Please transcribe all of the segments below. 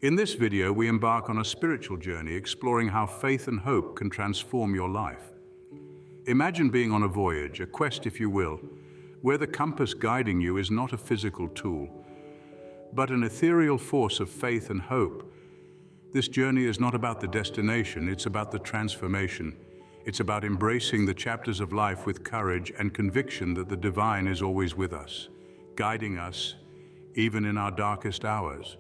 In this video, we embark on a spiritual journey exploring how faith and hope can transform your life. Imagine being on a voyage, a quest if you will, where the compass guiding you is not a physical tool, but an ethereal force of faith and hope. This journey is not about the destination, it's about the transformation. It's about embracing the chapters of life with courage and conviction that the divine is always with us, guiding us even in our darkest hours.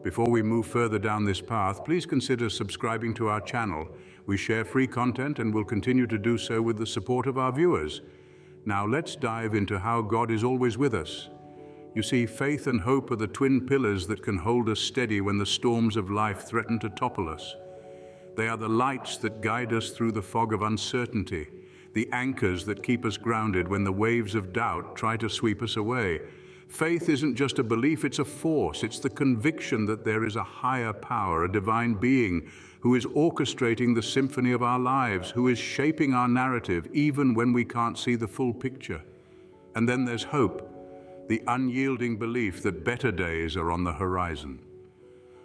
Before we move further down this path, please consider subscribing to our channel. We share free content and will continue to do so with the support of our viewers. Now let's dive into how God is always with us. You see, faith and hope are the twin pillars that can hold us steady when the storms of life threaten to topple us. They are the lights that guide us through the fog of uncertainty, the anchors that keep us grounded when the waves of doubt try to sweep us away. Faith isn't just a belief, it's a force. It's the conviction that there is a higher power, a divine being, who is orchestrating the symphony of our lives, who is shaping our narrative even when we can't see the full picture. And then there's hope, the unyielding belief that better days are on the horizon.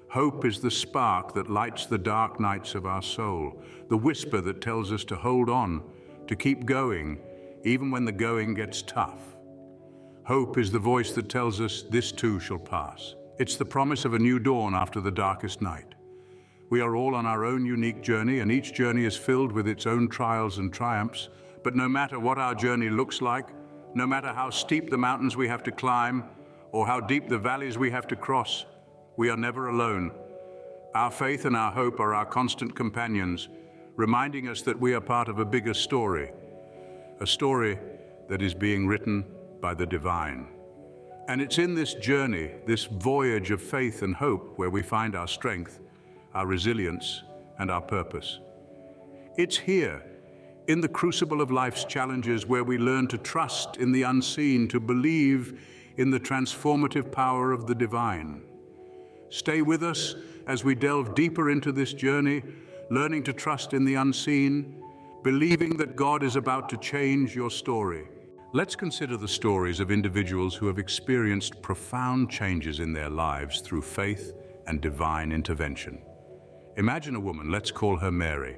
Hope is the spark that lights the dark nights of our soul, the whisper that tells us to hold on, to keep going, even when the going gets tough. Hope is the voice that tells us this too shall pass. It's the promise of a new dawn after the darkest night. We are all on our own unique journey, and each journey is filled with its own trials and triumphs. But no matter what our journey looks like, no matter how steep the mountains we have to climb, or how deep the valleys we have to cross, we are never alone. Our faith and our hope are our constant companions, reminding us that we are part of a bigger story, a story that is being written by the divine. And it's in this journey, this voyage of faith and hope, where we find our strength, our resilience, and our purpose. It's here, in the crucible of life's challenges, where we learn to trust in the unseen, to believe in the transformative power of the divine. Stay with us as we delve deeper into this journey, learning to trust in the unseen, believing that God is about to change your story. Let's consider the stories of individuals who have experienced profound changes in their lives through faith and divine intervention. Imagine a woman, let's call her Mary.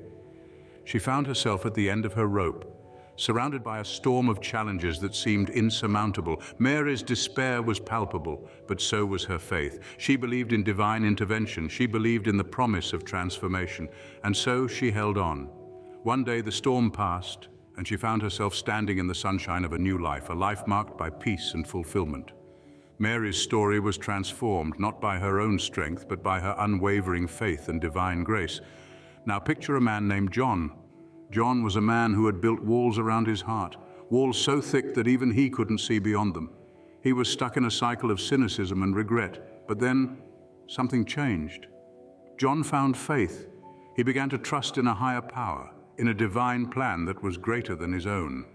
She found herself at the end of her rope, surrounded by a storm of challenges that seemed insurmountable. Mary's despair was palpable, but so was her faith. She believed in divine intervention. She believed in the promise of transformation, and so she held on. One day the storm passed, and she found herself standing in the sunshine of a new life, a life marked by peace and fulfillment. Mary's story was transformed, not by her own strength, but by her unwavering faith and divine grace. Now picture a man named John. John was a man who had built walls around his heart, walls so thick that even he couldn't see beyond them. He was stuck in a cycle of cynicism and regret, but then something changed. John found faith. He began to trust in a higher power, in a divine plan that was greater than his own.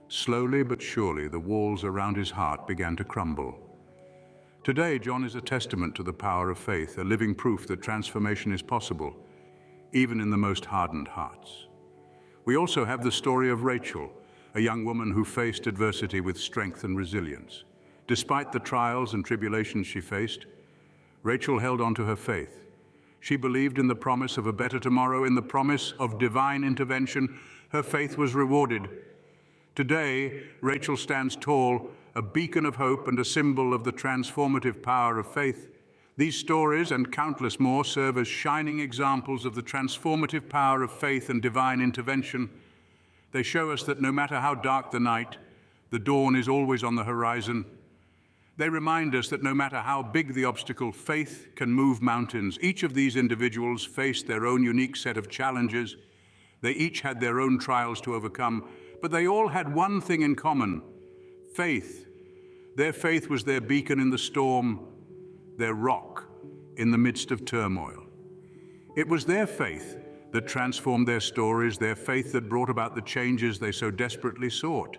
Slowly but surely, the walls around his heart began to crumble. Today, John is a testament to the power of faith, a living proof that transformation is possible, even in the most hardened hearts. We also have the story of Rachel, a young woman who faced adversity with strength and resilience. Despite the trials and tribulations she faced, Rachel held on to her faith. She believed in the promise of a better tomorrow, in the promise of divine intervention. Her faith was rewarded. Today, Rachel stands tall, a beacon of hope and a symbol of the transformative power of faith. These stories and countless more serve as shining examples of the transformative power of faith and divine intervention. They show us that no matter how dark the night, the dawn is always on the horizon. They remind us that no matter how big the obstacle, faith can move mountains. Each of these individuals faced their own unique set of challenges. They each had their own trials to overcome, but they all had one thing in common: faith. Their faith was their beacon in the storm, their rock in the midst of turmoil. It was their faith that transformed their stories, their faith that brought about the changes they so desperately sought.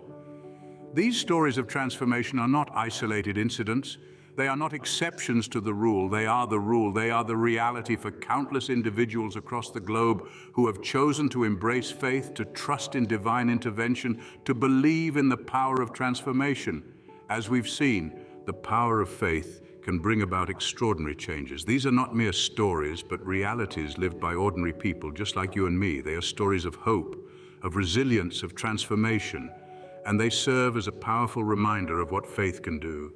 These stories of transformation are not isolated incidents. They are not exceptions to the rule. They are the rule. They are the reality for countless individuals across the globe who have chosen to embrace faith, to trust in divine intervention, to believe in the power of transformation. As we've seen, the power of faith can bring about extraordinary changes. These are not mere stories, but realities lived by ordinary people, just like you and me. They are stories of hope, of resilience, of transformation, and they serve as a powerful reminder of what faith can do.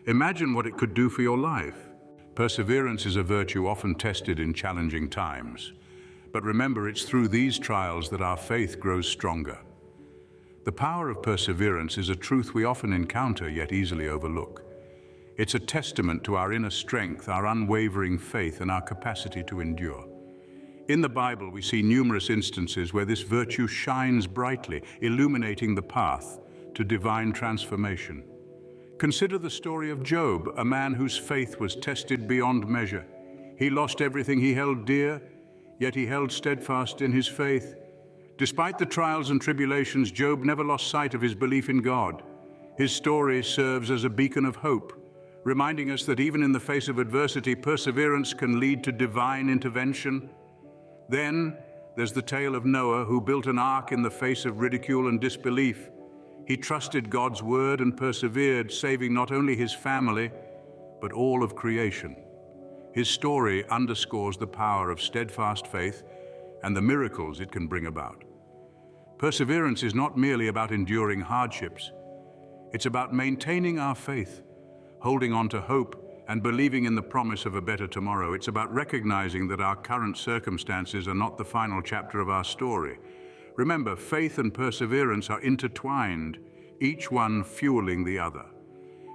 Imagine what it could do for your life. Perseverance is a virtue often tested in challenging times. But remember, it's through these trials that our faith grows stronger. The power of perseverance is a truth we often encounter yet easily overlook. It's a testament to our inner strength, our unwavering faith, and our capacity to endure. In the Bible, we see numerous instances where this virtue shines brightly, illuminating the path to divine transformation. Consider the story of Job, a man whose faith was tested beyond measure. He lost everything he held dear, yet he held steadfast in his faith. Despite the trials and tribulations, Job never lost sight of his belief in God. His story serves as a beacon of hope, reminding us that even in the face of adversity, perseverance can lead to divine intervention. Then there's the tale of Noah, who built an ark in the face of ridicule and disbelief. He trusted God's word and persevered, saving not only his family, but all of creation. His story underscores the power of steadfast faith and the miracles it can bring about. Perseverance is not merely about enduring hardships. It's about maintaining our faith, holding on to hope, and believing in the promise of a better tomorrow. It's about recognizing that our current circumstances are not the final chapter of our story. Remember, faith and perseverance are intertwined, each one fueling the other.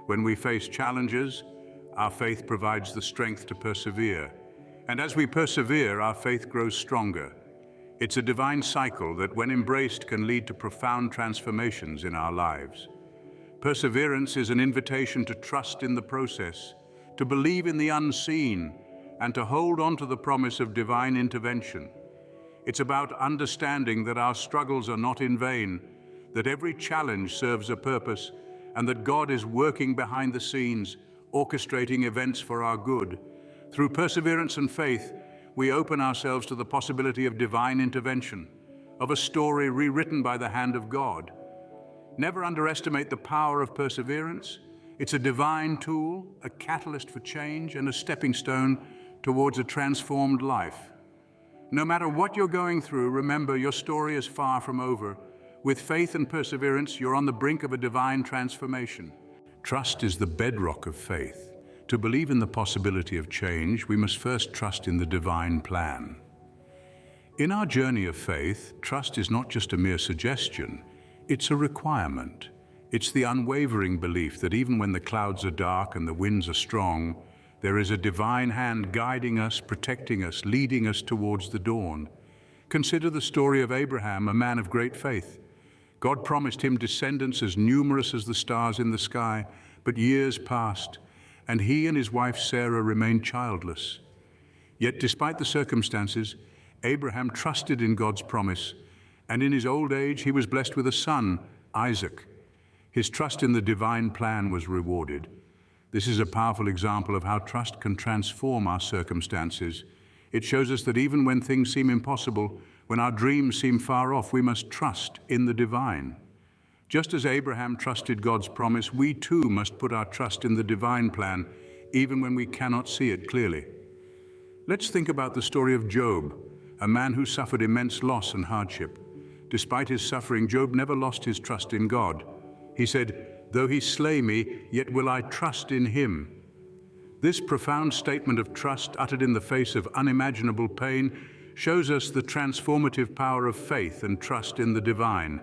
When we face challenges, our faith provides the strength to persevere. And as we persevere, our faith grows stronger. It's a divine cycle that, when embraced, can lead to profound transformations in our lives. Perseverance is an invitation to trust in the process, to believe in the unseen, and to hold on to the promise of divine intervention. It's about understanding that our struggles are not in vain, that every challenge serves a purpose, and that God is working behind the scenes, orchestrating events for our good. Through perseverance and faith, we open ourselves to the possibility of divine intervention, of a story rewritten by the hand of God. Never underestimate the power of perseverance. It's a divine tool, a catalyst for change, and a stepping stone towards a transformed life. No matter what you're going through, remember, your story is far from over. With faith and perseverance, you're on the brink of a divine transformation. Trust is the bedrock of faith. To believe in the possibility of change, we must first trust in the divine plan. In our journey of faith, trust is not just a mere suggestion, it's a requirement. It's the unwavering belief that even when the clouds are dark and the winds are strong, there is a divine hand guiding us, protecting us, leading us towards the dawn. Consider the story of Abraham, a man of great faith. God promised him descendants as numerous as the stars in the sky, but years passed, and he and his wife Sarah remained childless. Yet despite the circumstances, Abraham trusted in God's promise, and in his old age he was blessed with a son, Isaac. His trust in the divine plan was rewarded. This is a powerful example of how trust can transform our circumstances. It shows us that even when things seem impossible, when our dreams seem far off, we must trust in the divine. Just as Abraham trusted God's promise, we too must put our trust in the divine plan, even when we cannot see it clearly. Let's think about the story of Job, a man who suffered immense loss and hardship. Despite his suffering, Job never lost his trust in God. He said, "Though he slay me, yet will I trust in him." This profound statement of trust, uttered in the face of unimaginable pain, shows us the transformative power of faith and trust in the divine.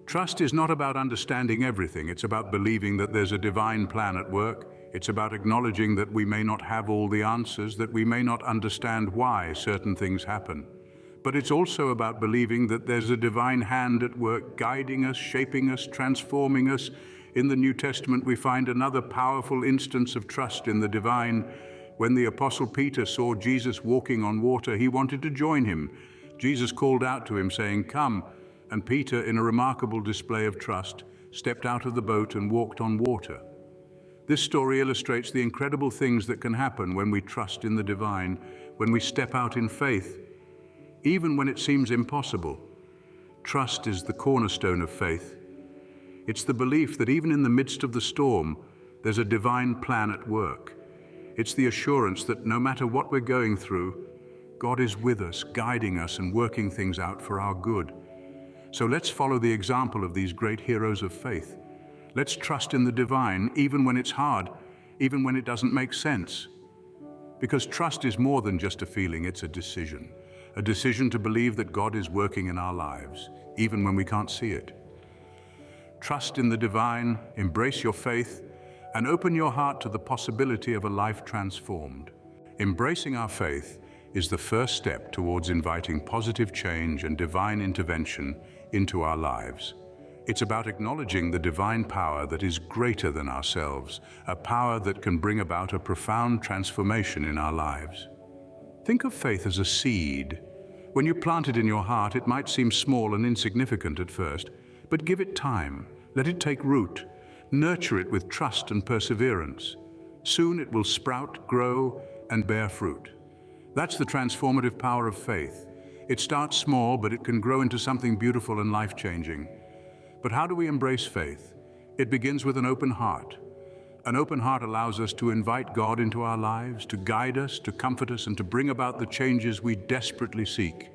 Trust is not about understanding everything. It's about believing that there's a divine plan at work. It's about acknowledging that we may not have all the answers, that we may not understand why certain things happen. But it's also about believing that there's a divine hand at work, guiding us, shaping us, transforming us. In the New Testament, we find another powerful instance of trust in the divine. When the Apostle Peter saw Jesus walking on water, he wanted to join him. Jesus called out to him, saying, "Come," and Peter, in a remarkable display of trust, stepped out of the boat and walked on water. This story illustrates the incredible things that can happen when we trust in the divine, when we step out in faith, even when it seems impossible. Trust is the cornerstone of faith. It's the belief that even in the midst of the storm, There's a divine plan at work. It's the assurance that no matter what we're going through, God is with us, guiding us and working things out for our good. So let's follow the example of these great heroes of faith. Let's trust in the divine, even when it's hard, even when it doesn't make sense. Because trust is more than just a feeling, it's a decision. A decision to believe that God is working in our lives, even when we can't see it. Trust in the divine, embrace your faith, and open your heart to the possibility of a life transformed. Embracing our faith is the first step towards inviting positive change and divine intervention into our lives. It's about acknowledging the divine power that is greater than ourselves, a power that can bring about a profound transformation in our lives. Think of faith as a seed. When you plant it in your heart, it might seem small and insignificant at first, but give it time, let it take root, nurture it with trust and perseverance. Soon it will sprout, grow, and bear fruit. That's the transformative power of faith. It starts small, but it can grow into something beautiful and life-changing. But how do we embrace faith? It begins with an open heart. An open heart allows us to invite God into our lives, to guide us, to comfort us, and to bring about the changes we desperately seek.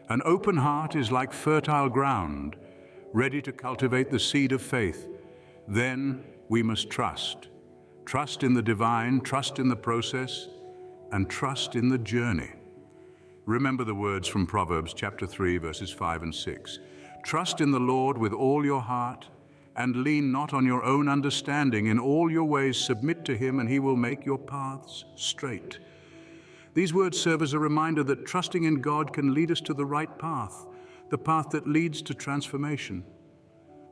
An open heart is like fertile ground, ready to cultivate the seed of faith. Then we must trust. Trust in the divine, trust in the process, and trust in the journey. Remember the words from Proverbs chapter 3, verses 5 and 6. Trust in the Lord with all your heart, and lean not on your own understanding. In all your ways submit to him, and he will make your paths straight. These words serve as a reminder that trusting in God can lead us to the right path, the path that leads to transformation.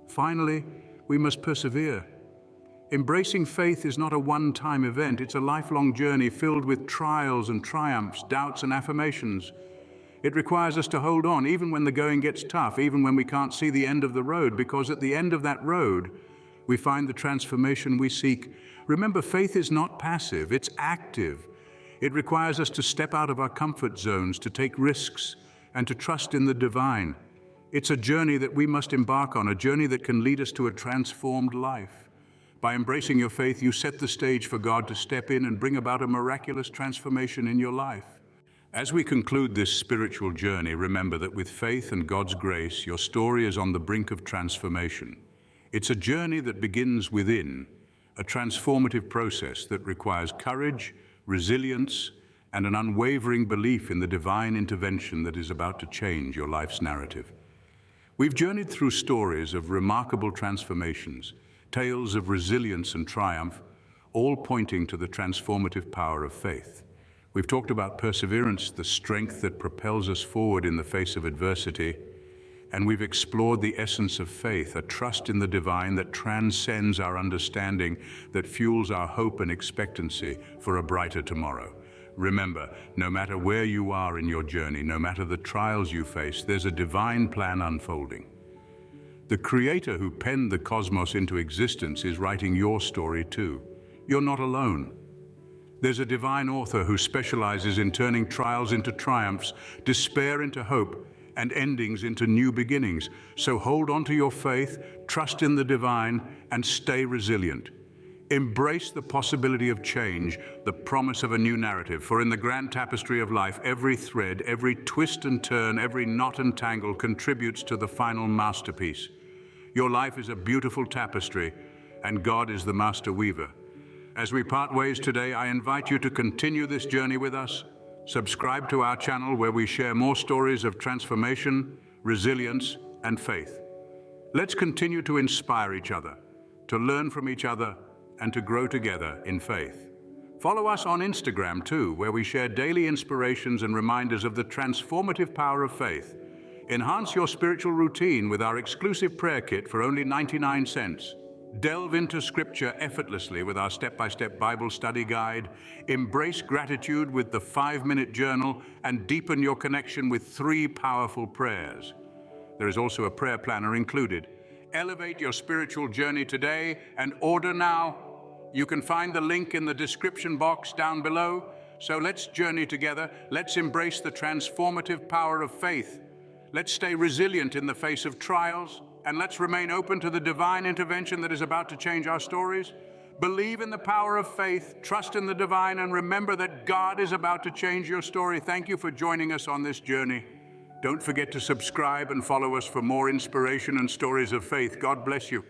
Finally, we must persevere. Embracing faith is not a one-time event, it's a lifelong journey filled with trials and triumphs, doubts and affirmations. It requires us to hold on even when the going gets tough, even when we can't see the end of the road, because at the end of that road, we find the transformation we seek. Remember, faith is not passive, it's active. It requires us to step out of our comfort zones, to take risks, and to trust in the divine. It's a journey that we must embark on, a journey that can lead us to a transformed life. By embracing your faith, you set the stage for God to step in and bring about a miraculous transformation in your life. As we conclude this spiritual journey, remember that with faith and God's grace, your story is on the brink of transformation. It's a journey that begins within, a transformative process that requires courage, resilience, and an unwavering belief in the divine intervention that is about to change your life's narrative. We've journeyed through stories of remarkable transformations, tales of resilience and triumph, all pointing to the transformative power of faith. We've talked about perseverance, the strength that propels us forward in the face of adversity, and we've explored the essence of faith, a trust in the divine that transcends our understanding, that fuels our hope and expectancy for a brighter tomorrow. Remember, no matter where you are in your journey, no matter the trials you face, there's a divine plan unfolding. The Creator who penned the cosmos into existence is writing your story too. You're not alone. There's a divine author who specializes in turning trials into triumphs, despair into hope, and endings into new beginnings. So hold on to your faith, trust in the divine, and stay resilient. Embrace the possibility of change, the promise of a new narrative, for in the grand tapestry of life, every thread, every twist and turn, every knot and tangle contributes to the final masterpiece. Your life is a beautiful tapestry, and God is the master weaver. As we part ways today, I invite you to continue this journey with us. Subscribe to our channel where we share more stories of transformation, resilience, and faith. Let's continue to inspire each other, to learn from each other, and to grow together in faith. Follow us on Instagram too, where we share daily inspirations and reminders of the transformative power of faith. Enhance your spiritual routine with our exclusive prayer kit for only 99 cents. Delve into Scripture effortlessly with our step-by-step Bible study guide. Embrace gratitude with the 5-minute journal and deepen your connection with 3 powerful prayers. There is also a prayer planner included. Elevate your spiritual journey today and order now. You can find the link in the description box down below. So let's journey together. Let's embrace the transformative power of faith. Let's stay resilient in the face of trials, and let's remain open to the divine intervention that is about to change our stories. Believe in the power of faith, trust in the divine, and remember that God is about to change your story. Thank you for joining us on this journey. Don't forget to subscribe and follow us for more inspiration and stories of faith. God bless you.